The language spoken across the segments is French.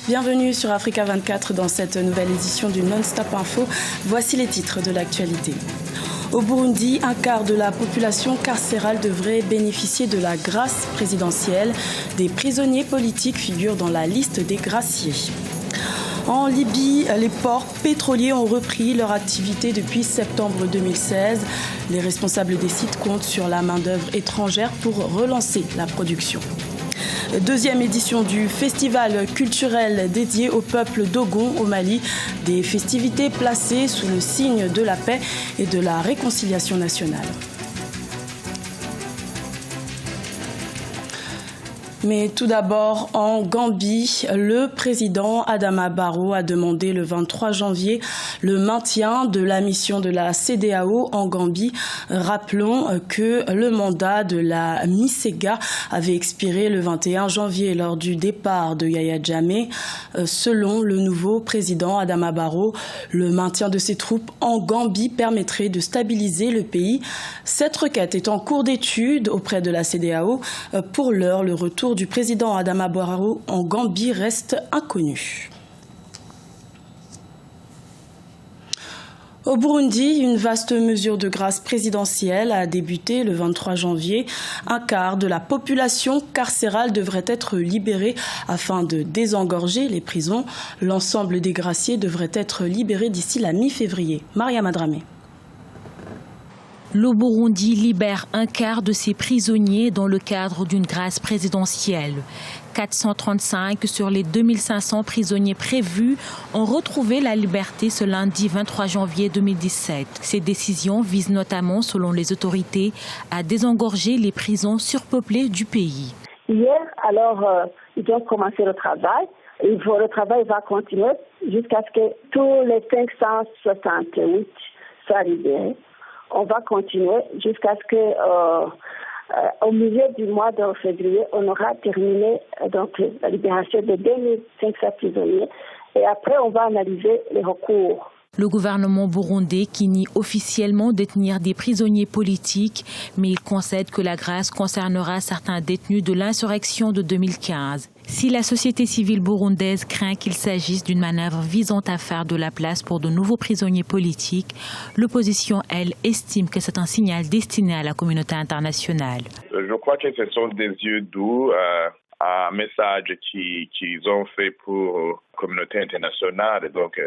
Bienvenue sur Africa 24 dans cette nouvelle édition du Non-Stop Info. Voici les titres de l'actualité. Au Burundi, un quart de la population carcérale devrait bénéficier de la grâce présidentielle. Des prisonniers politiques figurent dans la liste des graciés. En Libye, les ports pétroliers ont repris leur activité depuis septembre 2016. Les responsables des sites comptent sur la main-d'œuvre étrangère pour relancer la production. Deuxième édition du festival culturel dédié au peuple dogon au Mali. Des festivités placées sous le signe de la paix et de la réconciliation nationale. Mais tout d'abord, en Gambie, le président Adama Barrow a demandé le 23 janvier le maintien de la mission de la CEDEAO en Gambie. Rappelons que le mandat de la MISEGA avait expiré le 21 janvier lors du départ de Yahya Jammeh. Selon le nouveau président Adama Barrow, le maintien de ses troupes en Gambie permettrait de stabiliser le pays. Cette requête est en cours d'étude auprès de la CEDEAO. Pour l'heure, le retour du président Adama Barrow en Gambie reste inconnu. Au Burundi, une vaste mesure de grâce présidentielle a débuté le 23 janvier. Un quart de la population carcérale devrait être libérée afin de désengorger les prisons. L'ensemble des graciés devrait être libéré d'ici la mi-février. Maria Madramé. Le Burundi libère un quart de ses prisonniers dans le cadre d'une grâce présidentielle. 435 sur les 2500 prisonniers prévus ont retrouvé la liberté ce lundi 23 janvier 2017. Ces décisions visent notamment, selon les autorités, à désengorger les prisons surpeuplées du pays. Hier, alors, ils ont commencé le travail. Le travail va continuer jusqu'à ce que tous les 568 soient libérés. On va continuer jusqu'à ce que, au milieu du mois de février, on aura terminé donc, la libération de 2500 prisonniers. Et après, on va analyser les recours. Le gouvernement burundais qui nie officiellement détenir des prisonniers politiques, mais il concède que la grâce concernera certains détenus de l'insurrection de 2015. Si la société civile burundaise craint qu'il s'agisse d'une manœuvre visant à faire de la place pour de nouveaux prisonniers politiques, l'opposition, elle, estime que c'est un signal destiné à la communauté internationale. Je crois que ce sont des yeux doux, un message qu'ils ont fait pour la communauté internationale, donc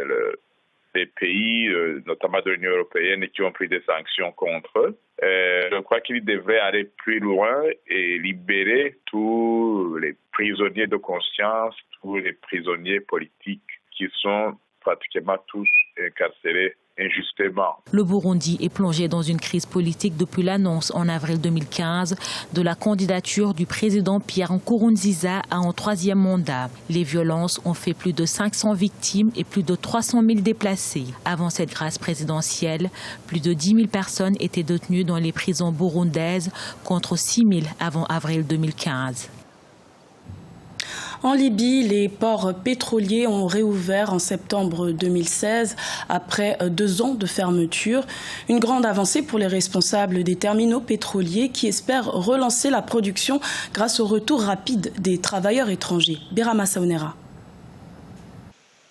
des pays, notamment de l'Union européenne, qui ont pris des sanctions contre eux. Je crois qu'ils devraient aller plus loin et libérer tous les prisonniers de conscience, tous les prisonniers politiques qui sont pratiquement tous incarcérés injustement. Le Burundi est plongé dans une crise politique depuis l'annonce en avril 2015 de la candidature du président Pierre Nkurunziza à un troisième mandat. Les violences ont fait plus de 500 victimes et plus de 300 000 déplacés. Avant cette grâce présidentielle, plus de 10 000 personnes étaient détenues dans les prisons burundaises contre 6 000 avant avril 2015. En Libye, les ports pétroliers ont réouvert en septembre 2016 après 2 ans de fermeture. Une grande avancée pour les responsables des terminaux pétroliers qui espèrent relancer la production grâce au retour rapide des travailleurs étrangers. Birama Saounera.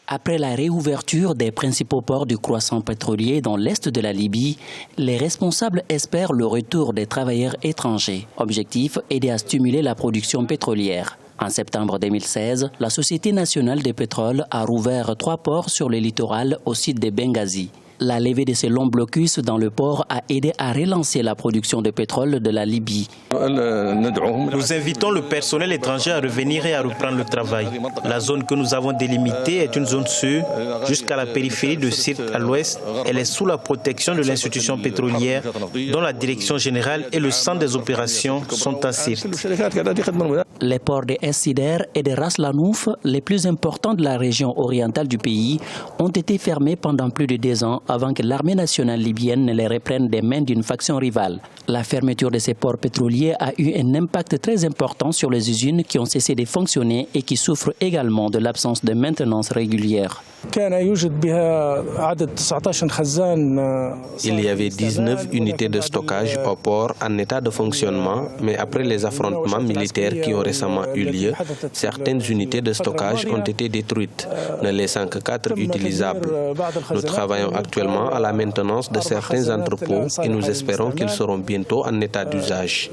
Après la réouverture des principaux ports du croissant pétrolier dans l'est de la Libye, les responsables espèrent le retour des travailleurs étrangers. Objectif, aider à stimuler la production pétrolière. En septembre 2016, la Société nationale des pétroles a rouvert 3 ports sur le littoral au site de Benghazi. La levée de ces longs blocus dans le port a aidé à relancer la production de pétrole de la Libye. Nous invitons le personnel étranger à revenir et à reprendre le travail. La zone que nous avons délimitée est une zone sûre jusqu'à la périphérie de Sirte à l'ouest. Elle est sous la protection de l'institution pétrolière dont la direction générale et le centre des opérations sont à Sirte. Les ports de Es-Sider et de Ras Lanouf, les plus importants de la région orientale du pays, ont été fermés pendant plus de 2 ans avant que l'armée nationale libyenne ne les reprenne des mains d'une faction rivale. La fermeture de ces ports pétroliers a eu un impact très important sur les usines qui ont cessé de fonctionner et qui souffrent également de l'absence de maintenance régulière. Il y avait 19 unités de stockage au port en état de fonctionnement, mais après les affrontements militaires qui ont récemment eu lieu, certaines unités de stockage ont été détruites, ne laissant que 4 utilisables. Nous travaillons actuellement à la maintenance de certains entrepôts et nous espérons qu'ils seront bientôt en état d'usage.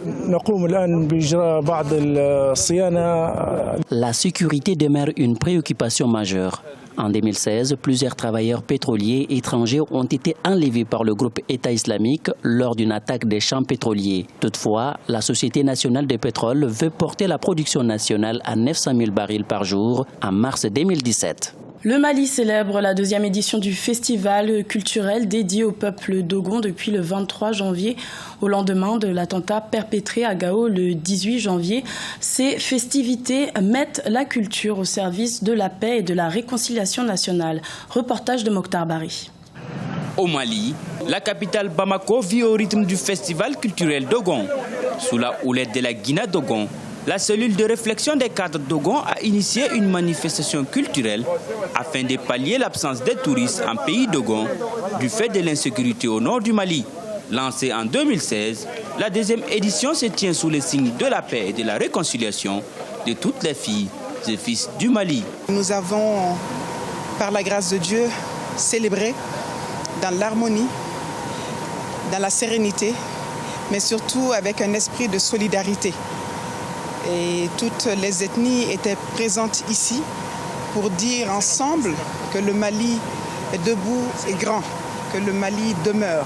La sécurité demeure une préoccupation majeure. En 2016, plusieurs travailleurs pétroliers étrangers ont été enlevés par le groupe État islamique lors d'une attaque des champs pétroliers. Toutefois, la Société nationale de pétrole veut porter la production nationale à 900 000 barils par jour en mars 2017. Le Mali célèbre la 2e édition du festival culturel dédié au peuple dogon depuis le 23 janvier au lendemain de l'attentat perpétré à Gao le 18 janvier. Ces festivités mettent la culture au service de la paix et de la réconciliation nationale. Reportage de Mokhtar Bari. Au Mali, la capitale Bamako vit au rythme du festival culturel Dogon. Sous la houlette de la Guinée Dogon, la cellule de réflexion des cadres Dogon a initié une manifestation culturelle afin de pallier l'absence des touristes en pays Dogon du fait de l'insécurité au nord du Mali. Lancée en 2016, la 2e édition se tient sous le signe de la paix et de la réconciliation de toutes les filles et fils du Mali. Nous avons, par la grâce de Dieu, célébré dans l'harmonie, dans la sérénité, mais surtout avec un esprit de solidarité. Et toutes les ethnies étaient présentes ici pour dire ensemble que le Mali est debout et grand, que le Mali demeure.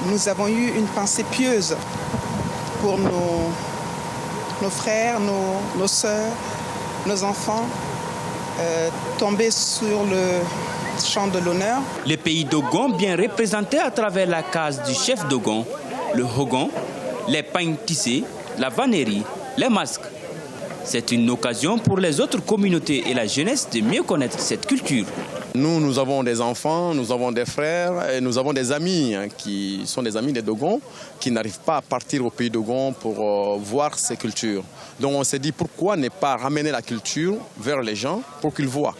Nous avons eu une pensée pieuse pour nos frères, nos sœurs, nos enfants tombés sur le champ de l'honneur. Le pays Dogon, bien représenté à travers la case du chef Dogon, le Hogon, les pagnes tissées, la vannerie, les masques. C'est une occasion pour les autres communautés et la jeunesse de mieux connaître cette culture. Nous avons des enfants, nous avons des frères et nous avons des amis qui sont des amis des Dogons qui n'arrivent pas à partir au pays Dogon pour voir ces cultures. Donc on s'est dit pourquoi ne pas ramener la culture vers les gens pour qu'ils voient.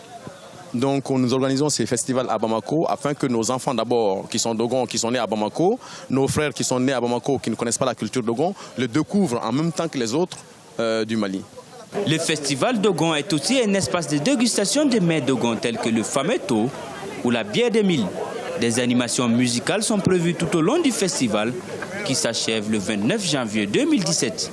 Donc nous organisons ces festivals à Bamako afin que nos enfants d'abord qui sont Dogon, qui sont nés à Bamako, nos frères qui sont nés à Bamako, qui ne connaissent pas la culture Dogon, le découvrent en même temps que les autres du Mali. Le festival Dogon est aussi un espace de dégustation de mets Dogon tels que le fameto ou la bière de mille. Des animations musicales sont prévues tout au long du festival qui s'achève le 29 janvier 2017.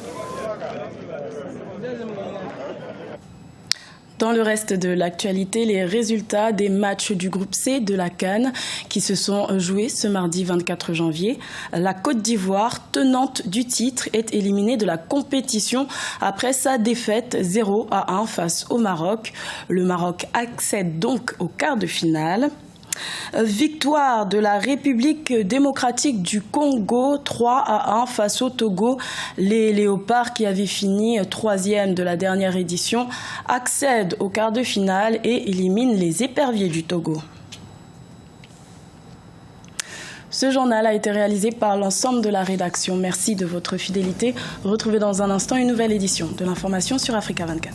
Dans le reste de l'actualité, les résultats des matchs du groupe C de la CAN qui se sont joués ce mardi 24 janvier. La Côte d'Ivoire, tenante du titre, est éliminée de la compétition après sa défaite 0-1 face au Maroc. Le Maroc accède donc au quart de finale. Victoire de la République démocratique du Congo 3-1 face au Togo. Les Léopards, qui avaient fini 3e de la dernière édition, accèdent au quart de finale et éliminent les Éperviers du Togo. Ce journal a été réalisé par l'ensemble de la rédaction. Merci de votre fidélité. Retrouvez dans un instant une nouvelle édition de l'information sur Africa 24.